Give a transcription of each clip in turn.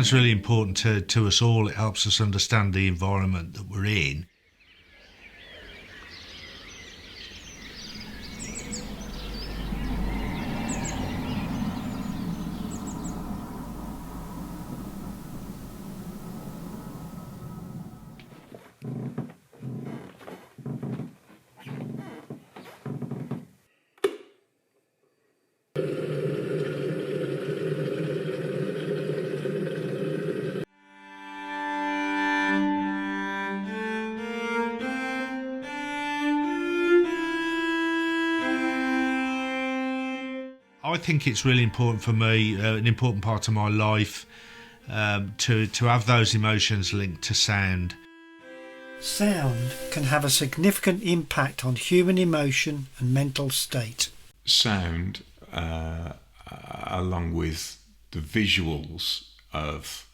Sound's really important to us all. It helps us understand the environment that we're in. I think it's really important for me, an important part of my life, to have those emotions linked to sound. Sound can have a significant impact on human emotion and mental state. Sound, along with the visuals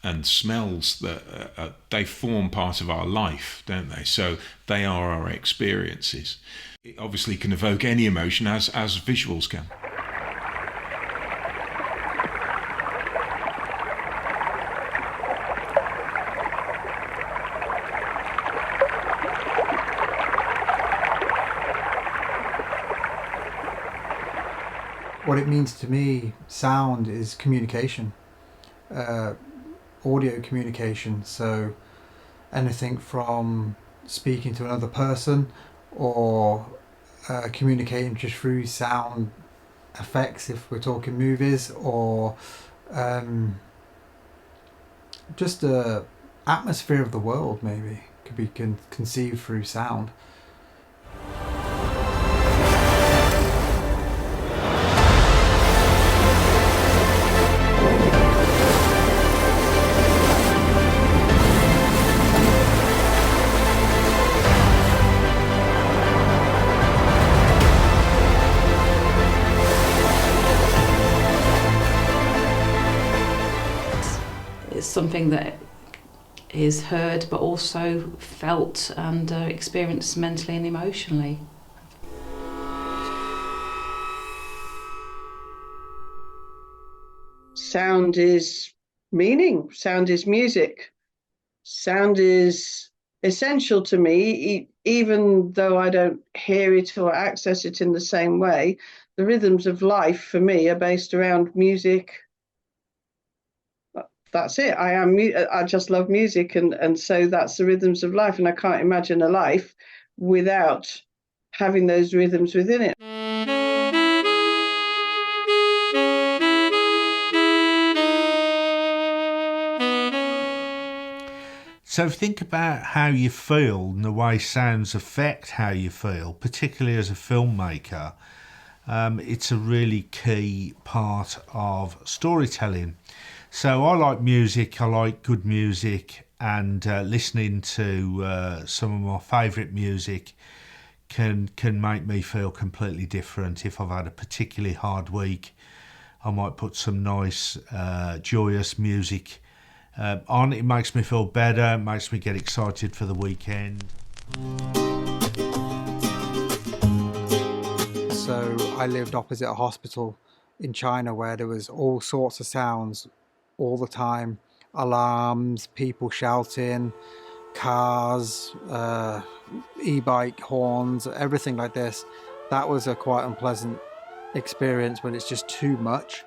and smells, that they form part of our life, don't they? So they are our experiences. It obviously can evoke any emotion as visuals can. What it means to me, sound is communication, audio communication. So anything from speaking to another person or communicating just through sound effects if we're talking movies, or just the atmosphere of the world maybe could be conceived through sound. It's something that is heard but also felt and experienced mentally and emotionally. Sound is meaning, sound is music, sound is essential to me, even though I don't hear it or access it in the same way. The rhythms of life for me are based around music. That's it. I just love music, and so that's the rhythms of life, and I can't imagine a life without having those rhythms within it. So think about how you feel and the way sounds affect how you feel, particularly as a filmmaker. It's a really key part of storytelling. So I like music, I like good music, and listening to some of my favourite music can make me feel completely different. If I've had a particularly hard week, I might put some nice, joyous music on. It makes me feel better, it makes me get excited for the weekend. So I lived opposite a hospital in China where there was all sorts of sounds all the time. Alarms, people shouting, cars, e-bike horns, everything like this. That was a quite unpleasant experience when it's just too much.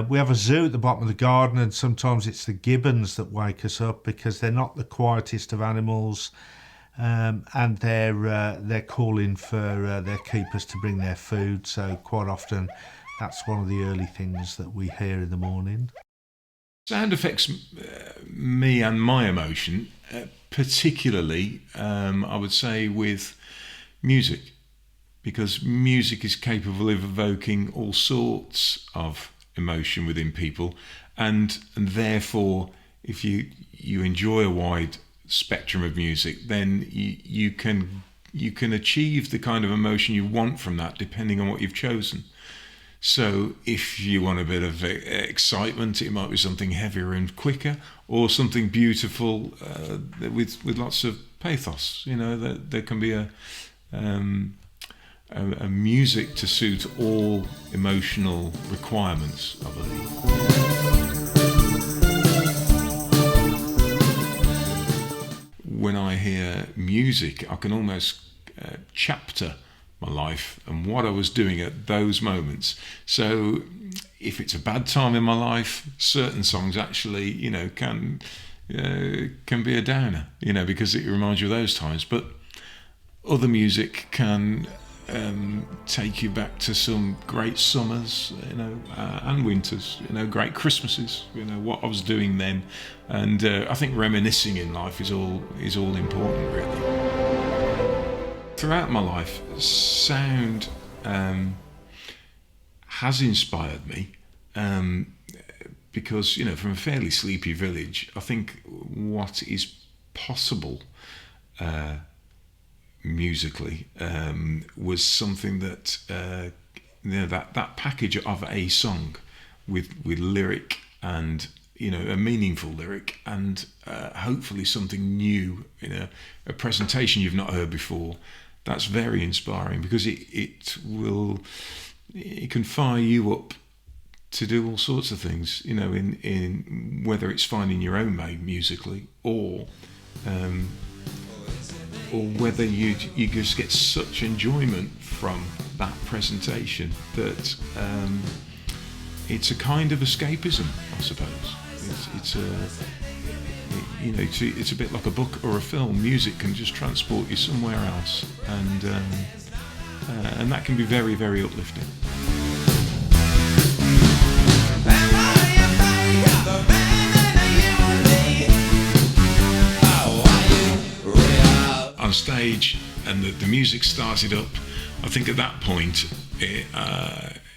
We have a zoo at the bottom of the garden, and sometimes it's the gibbons that wake us up because they're not the quietest of animals, and they're calling for their keepers to bring their food. So quite often that's one of the early things that we hear in the morning. Sound affects me and my emotion, particularly, I would say, with music, because music is capable of evoking all sorts of emotion within people, and therefore, if you enjoy a wide spectrum of music, then you can achieve the kind of emotion you want from that, depending on what you've chosen. So if you want a bit of excitement, it might be something heavier and quicker, or something beautiful with lots of pathos. You know, there can be a music to suit all emotional requirements, I believe. hear music, I can almost chapter my life and what I was doing at those moments. So if it's a bad time in my life, certain songs actually, can be a downer, because it reminds you of those times. But other music can take you back to some great summers, and winters, great Christmases, what I was doing then. And I think reminiscing in life is all important, really. Throughout my life, sound has inspired me, because, from a fairly sleepy village, I think what is possible musically was something that that package of a song with lyric and a meaningful lyric and hopefully something new in a presentation you've not heard before. That's very inspiring, because it can fire you up to do all sorts of things, in whether it's finding your own way musically or whether you just get such enjoyment from that presentation that it's a kind of escapism, I suppose. It's a bit like a book or a film. Music can just transport you somewhere else, and that can be very, very uplifting. On stage, and the music started up, I think at that point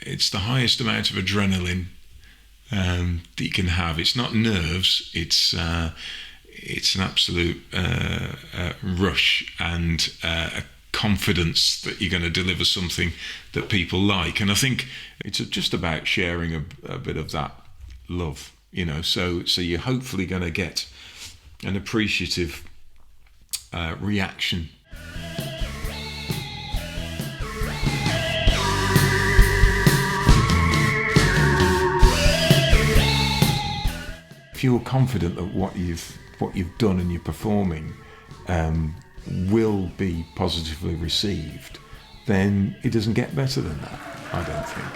it's the highest amount of adrenaline that you can have. It's not nerves, it's an absolute rush and a confidence that you're going to deliver something that people like. And I think it's just about sharing a bit of that love, so you're hopefully going to get an appreciative reaction. If you're confident that what you've done and you're performing will be positively received, then it doesn't get better than that, I don't think.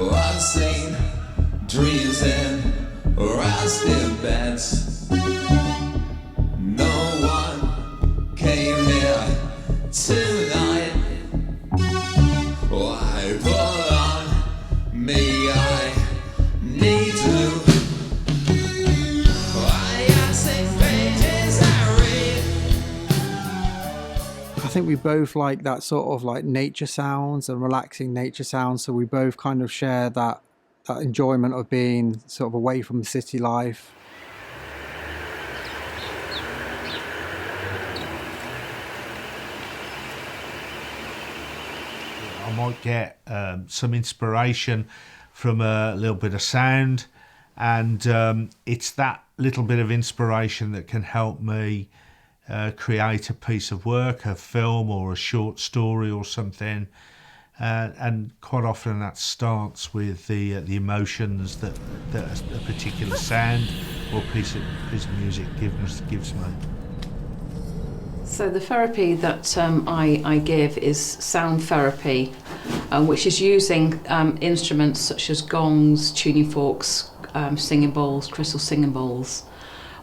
I've seen dreams in rusted beds. No one came here tonight. Why pull on me? I need to. I got 6 pages I read. I think we both like that sort of like nature sounds and relaxing nature sounds, so we both kind of share that enjoyment of being sort of away from city life. I might get some inspiration from a little bit of sound, and it's that little bit of inspiration that can help me create a piece of work, a film or a short story or something. And quite often that starts with the emotions that a particular sound or piece of music gives me. So the therapy that I give is sound therapy, which is using instruments such as gongs, tuning forks, singing bowls, crystal singing bowls,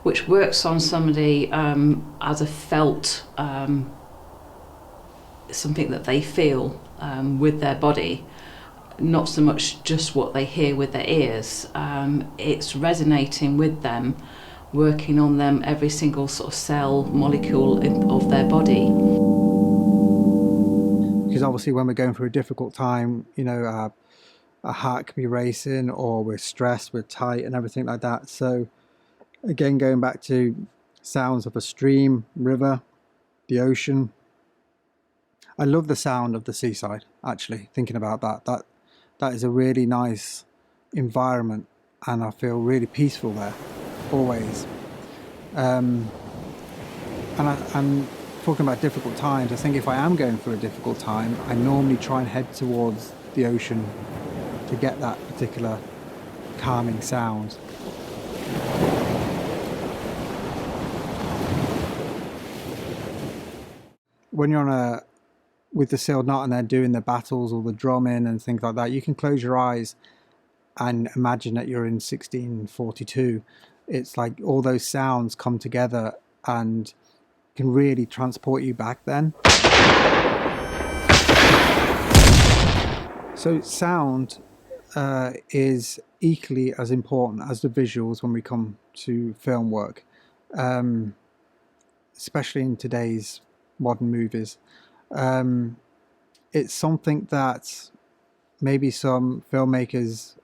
which works on somebody as a felt, something that they feel with their body, not so much just what they hear with their ears. It's resonating with them, working on them, every single sort of cell, molecule of their body. Because obviously when we're going through a difficult time, our heart can be racing, or we're stressed, we're tight and everything like that. So again, going back to sounds of a stream, river, the ocean. I love the sound of the seaside, actually, thinking about that. That is a really nice environment, and I feel really peaceful there, always. And talking about difficult times, I think if I am going through a difficult time, I normally try and head towards the ocean to get that particular calming sound. When you're with the sealed knot and they're doing the battles or the drumming and things like that, you can close your eyes and imagine that you're in 1642. It's like all those sounds come together and can really transport you back then. So sound is equally as important as the visuals when we come to film work, especially in today's modern movies. It's something that maybe some filmmakers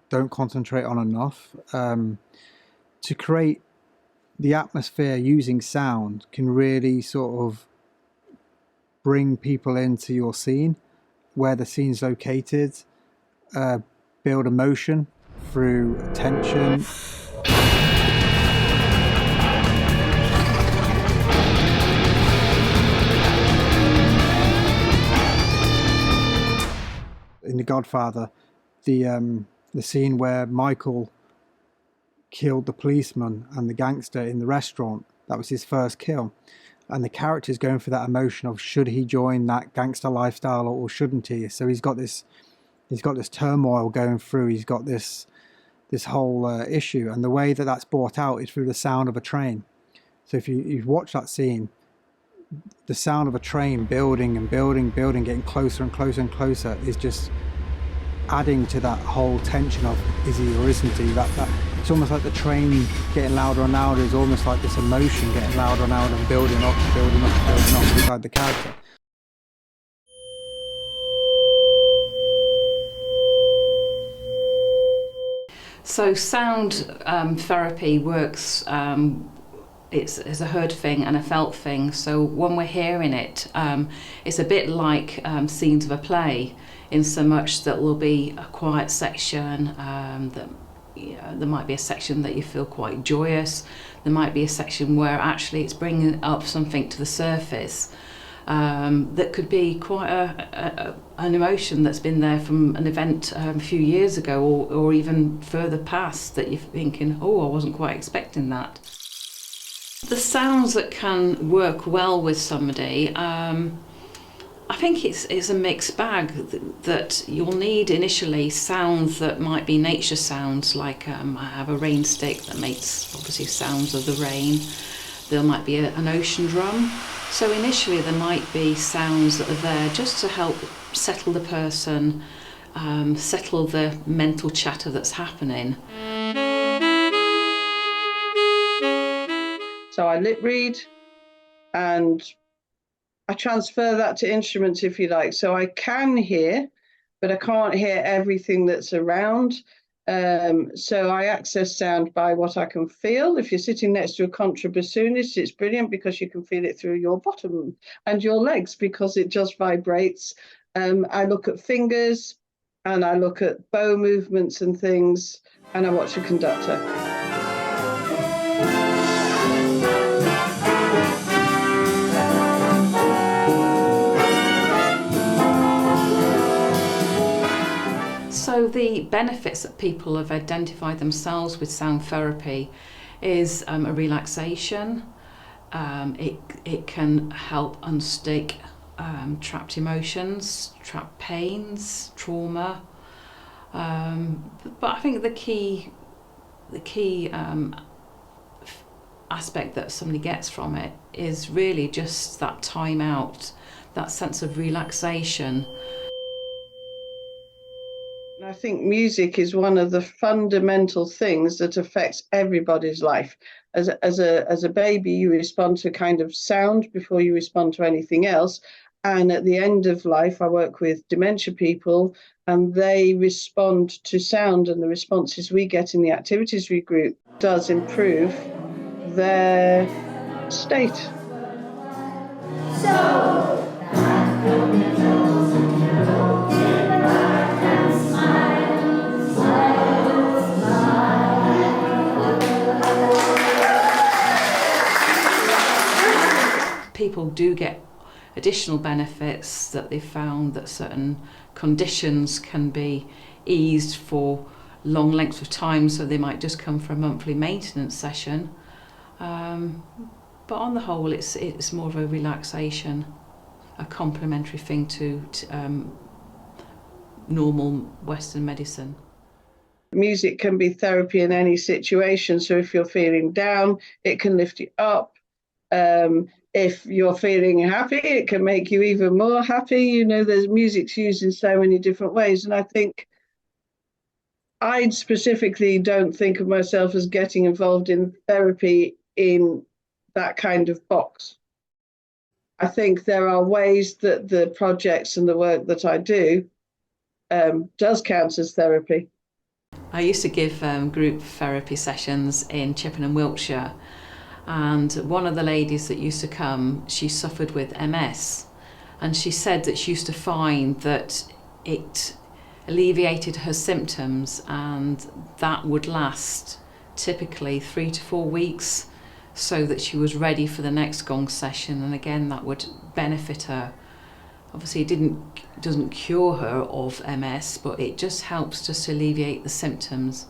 don't concentrate on enough. To create the atmosphere using sound can really sort of bring people into your scene, where the scene's located, build emotion through tension. In The Godfather, the scene where Michael killed the policeman and the gangster in the restaurant, that was his first kill, and the character's going for that emotion of should he join that gangster lifestyle or shouldn't he. So he's got this turmoil going through. He's got this whole issue, and the way that that's brought out is through the sound of a train. So if you watch that scene, the sound of a train building and building, getting closer and closer and closer, is just adding to that whole tension of is he or isn't he. That it's almost like the train getting louder and louder is almost like this emotion getting louder and louder and building up inside the character. So sound therapy works. It's a heard thing and a felt thing. So when we're hearing it, it's a bit like scenes of a play, in so much that there'll be a quiet section. There might be a section that you feel quite joyous. There might be a section where actually it's bringing up something to the surface. That could be quite an emotion that's been there from an event a few years ago, or even further past, that you're thinking, oh, I wasn't quite expecting that. The sounds that can work well with somebody, I think it's a mixed bag, that you'll need initially sounds that might be nature sounds, like I have a rain stick that makes obviously sounds of the rain. There might be an ocean drum. So initially there might be sounds that are there just to help settle the person, settle the mental chatter that's happening. So I lip read and I transfer that to instruments, if you like. So I can hear, but I can't hear everything that's around. So I access sound by what I can feel. If you're sitting next to a contrabassoonist, it's brilliant because you can feel it through your bottom and your legs because it just vibrates. I look at fingers and I look at bow movements and things, and I watch a conductor. So the benefits that people have identified themselves with sound therapy is a relaxation. It can help unstick trapped emotions, trapped pains, trauma. But I think the key aspect that somebody gets from it is really just that time out, that sense of relaxation. I think music is one of the fundamental things that affects everybody's life. As a baby, you respond to kind of sound before you respond to anything else. And at the end of life, I work with dementia people, and they respond to sound, and the responses we get in the activities group does improve their state. People do get additional benefits, that they've found that certain conditions can be eased for long lengths of time, so they might just come for a monthly maintenance session. But on the whole, it's more of a relaxation, a complementary thing to normal Western medicine. Music can be therapy in any situation. So if you're feeling down, it can lift you up. If you're feeling happy, it can make you even more happy. You know, there's music's used in so many different ways. And I think I specifically don't think of myself as getting involved in therapy in that kind of box. I think there are ways that the projects and the work that I do does count as therapy. I used to give group therapy sessions in Chippenham, Wiltshire, and one of the ladies that used to come, she suffered with MS, and she said that she used to find that it alleviated her symptoms, and that would last typically 3 to 4 weeks, so that she was ready for the next gong session, and again that would benefit her. Obviously it doesn't cure her of MS, but it just helps just to alleviate the symptoms.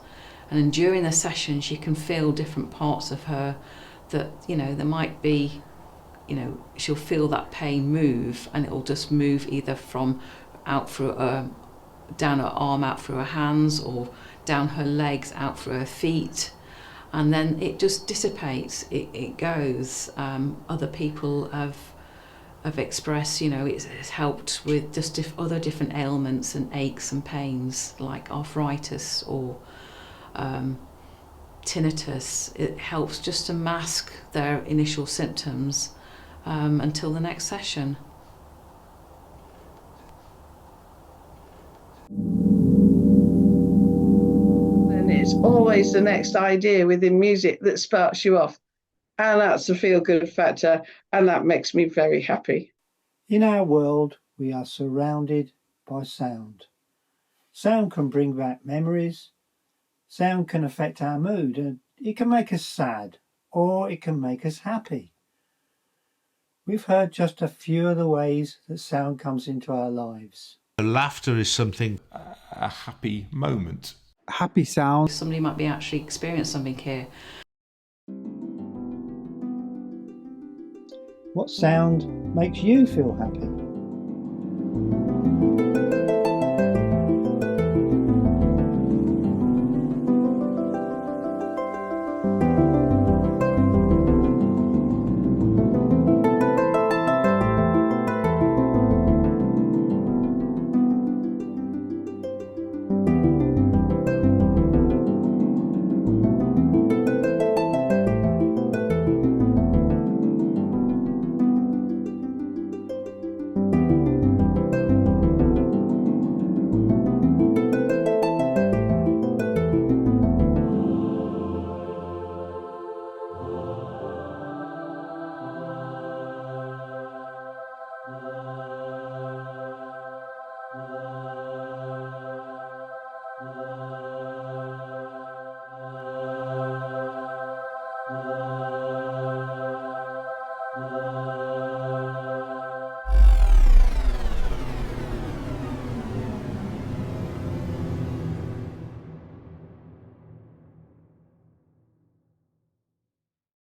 And then during the session she can feel different parts of her that, you know, there might be, you know, she'll feel that pain move, and it'll just move either from out through her, down her arm out through her hands, or down her legs out through her feet, and then it just dissipates, it goes. Other people have expressed, you know, it's helped with just other different ailments and aches and pains like arthritis or tinnitus. It helps just to mask their initial symptoms until the next session. And it's always the next idea within music that sparks you off. And that's a feel-good factor, and that makes me very happy. In our world, we are surrounded by sound. Sound can bring back memories. Sound can affect our mood, and it can make us sad, or it can make us happy. We've heard just a few of the ways that sound comes into our lives. Laughter is something. A happy moment. Happy sound. Somebody might be actually experiencing something here. What sound makes you feel happy?